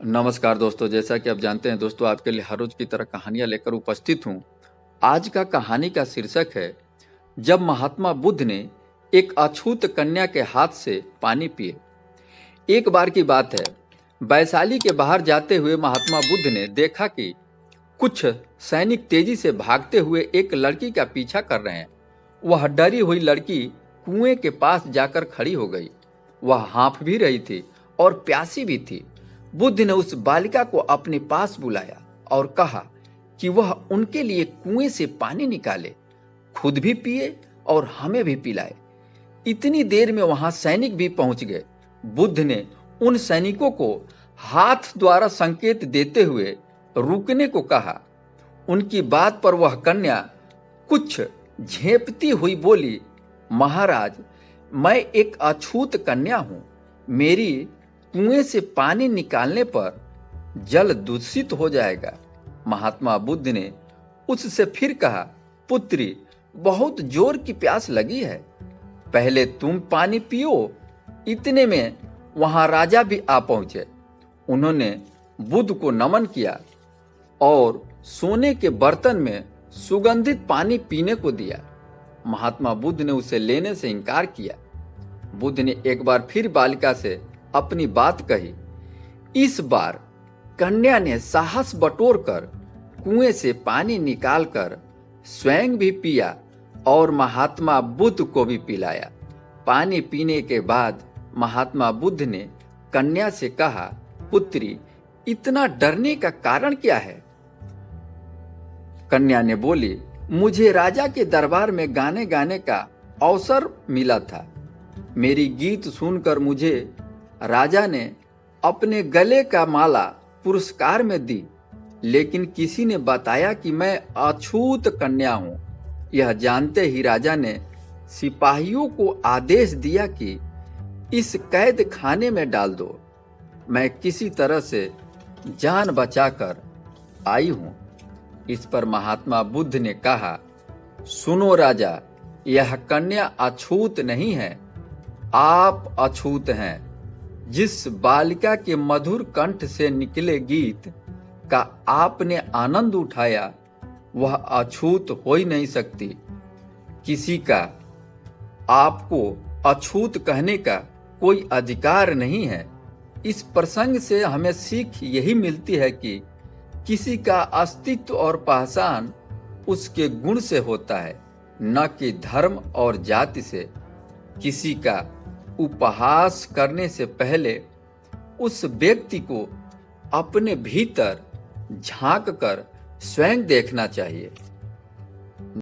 नमस्कार दोस्तों, जैसा कि आप जानते हैं दोस्तों, आपके लिए हर रोज की तरह कहानियां लेकर उपस्थित हूं। आज का कहानी का शीर्षक है जब महात्मा बुद्ध ने एक अछूत कन्या के हाथ से पानी पिए। एक बार की बात है, वैशाली के बाहर जाते हुए महात्मा बुद्ध ने देखा कि कुछ सैनिक तेजी से भागते हुए एक लड़की का पीछा कर रहे हैं। वह डरी हुई लड़की कुएं के पास जाकर खड़ी हो गई। वह हाँफ भी रही थी और प्यासी भी थी। बुद्ध ने उस बालिका को अपने पास बुलाया और कहा कि वह उनके लिए कुएं से पानी निकाले, खुद भी पिए और हमें भी पिलाए। इतनी देर में वहां सैनिक भी पहुंच गए। बुद्ध ने उन सैनिकों को हाथ द्वारा संकेत देते हुए रुकने को कहा। उनकी बात पर वह कन्या कुछ झेंपती हुई बोली, महाराज, मैं एक अछूत कन्या हूं। मेरी कुएं से पानी निकालने पर जल दूषित हो जाएगा। महात्मा बुद्ध ने उससे फिर कहा, पुत्री, बहुत जोर की प्यास लगी है, पहले तुम पानी पियो। इतने में वहां राजा भी आ पहुंचे। उन्होंने बुद्ध को नमन किया और सोने के बर्तन में सुगंधित पानी पीने को दिया। महात्मा बुद्ध ने उसे लेने से इनकार किया। बुद्ध ने एक बार फिर बालिका से अपनी बात कही। इस बार कन्या ने साहस बटोरकर कुएं से पानी निकालकर स्वयं भी पिया और महात्मा बुद्ध को भी पिलाया। पानी पीने के बाद महात्मा बुद्ध ने कन्या से कहा, पुत्री, इतना डरने का कारण क्या है? कन्या ने बोली, मुझे राजा के दरबार में गाने गाने का अवसर मिला था। मेरी गीत सुनकर मुझे राजा ने अपने गले का माला पुरस्कार में दी, लेकिन किसी ने बताया कि मैं अछूत कन्या हूं। यह जानते ही राजा ने सिपाहियों को आदेश दिया कि इस कैद खाने में डाल दो। मैं किसी तरह से जान बचाकर आई हूं। इस पर महात्मा बुद्ध ने कहा, सुनो राजा, यह कन्या अछूत नहीं है, आप अछूत हैं। जिस बालिका के मधुर कंठ से निकले गीत का आपने आनंद उठाया, वह अछूत हो ही नहीं सकती। किसी का आपको अछूत कहने का कोई अधिकार नहीं है। इस प्रसंग से हमें सीख यही मिलती है कि किसी का अस्तित्व और पहचान उसके गुण से होता है, न कि धर्म और जाति से। किसी का उपहास करने से पहले उस व्यक्ति को अपने भीतर झांक कर स्वयं देखना चाहिए।